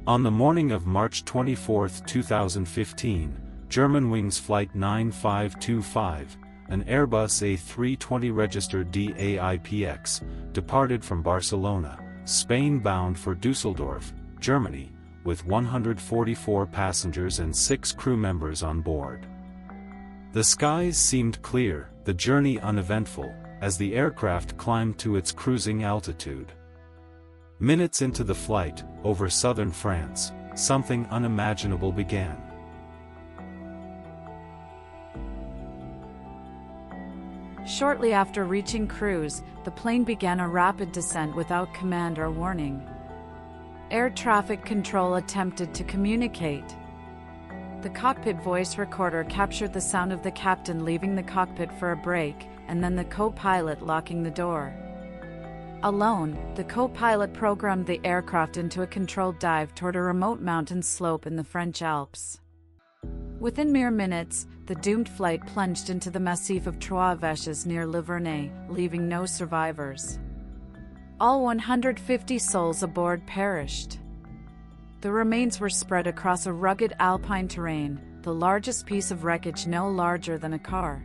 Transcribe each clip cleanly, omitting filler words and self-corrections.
On the morning of March 24, 2015, Germanwings Flight 9525, an Airbus A320 registered DAIPX, departed from Barcelona, Spain bound for Düsseldorf, Germany, with 144 passengers and 6 crew members on board. The skies seemed clear, the journey uneventful, as the aircraft climbed to its cruising altitude. Minutes into the flight, over southern France, something unimaginable began. Shortly after reaching cruise, the plane began a rapid descent without command or warning. Air traffic control attempted to communicate. The cockpit voice recorder captured the sound of the captain leaving the cockpit for a break, and then the co-pilot locking the door. Alone, the co-pilot programmed the aircraft into a controlled dive toward a remote mountain slope in the French Alps. Within mere minutes, the doomed flight plunged into the massif of Trois Veches near Le Vernet, leaving no survivors. All 150 souls aboard perished. The remains were spread across a rugged alpine terrain, the largest piece of wreckage no larger than a car.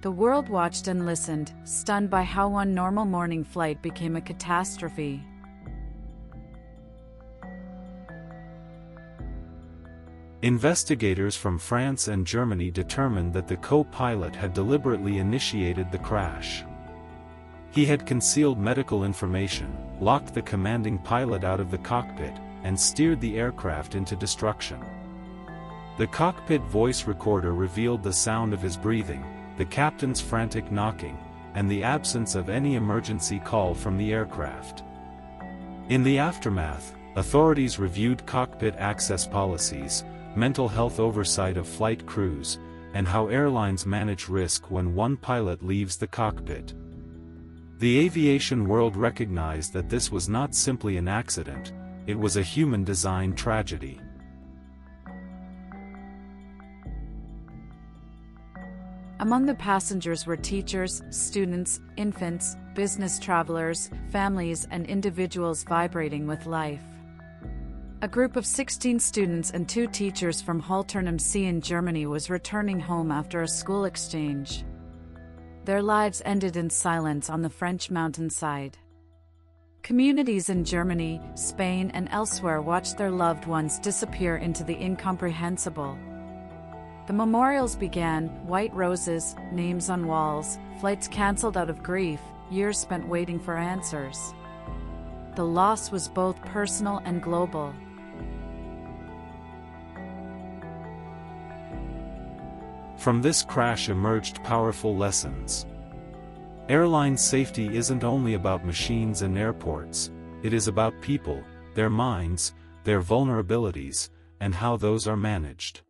The world watched and listened, stunned by how one normal morning flight became a catastrophe. Investigators from France and Germany determined that the co-pilot had deliberately initiated the crash. He had concealed medical information, locked the commanding pilot out of the cockpit, and steered the aircraft into destruction. The cockpit voice recorder revealed the sound of his breathing, the captain's frantic knocking, and the absence of any emergency call from the aircraft. In the aftermath, authorities reviewed cockpit access policies, mental health oversight of flight crews, and how airlines manage risk when one pilot leaves the cockpit. The aviation world recognized that this was not simply an accident, it was a human-designed tragedy. Among the passengers were teachers, students, infants, business travelers, families, and individuals vibrating with life. A group of 16 students and 2 teachers from Haltern am See in Germany was returning home after a school exchange. Their lives ended in silence on the French mountainside. Communities in Germany, Spain, and elsewhere watched their loved ones disappear into the incomprehensible. The memorials began, white roses, names on walls, flights cancelled out of grief, years spent waiting for answers. The loss was both personal and global. From this crash emerged powerful lessons. Airline safety isn't only about machines and airports, it is about people, their minds, their vulnerabilities, and how those are managed.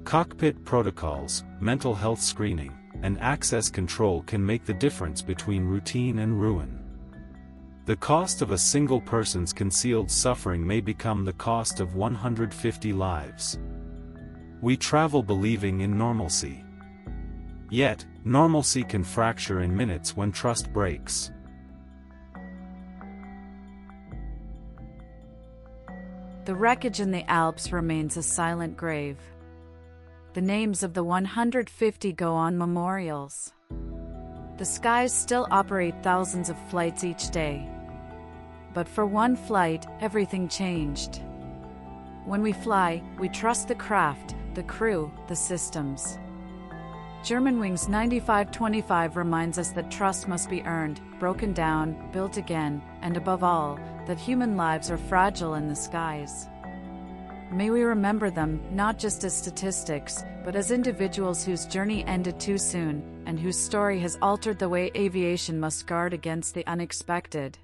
Cockpit protocols, mental health screening, and access control can make the difference between routine and ruin. The cost of a single person's concealed suffering may become the cost of 150 lives. We travel believing in normalcy. Yet, normalcy can fracture in minutes when trust breaks. The wreckage in the Alps remains a silent grave. The names of the 150 go on memorials. The skies still operate thousands of flights each day. But for one flight, everything changed. When we fly, we trust the craft, the crew, the systems. Germanwings 9525 reminds us that trust must be earned, broken down, built again, and above all, that human lives are fragile in the skies. May we remember them, not just as statistics, but as individuals whose journey ended too soon, and whose story has altered the way aviation must guard against the unexpected.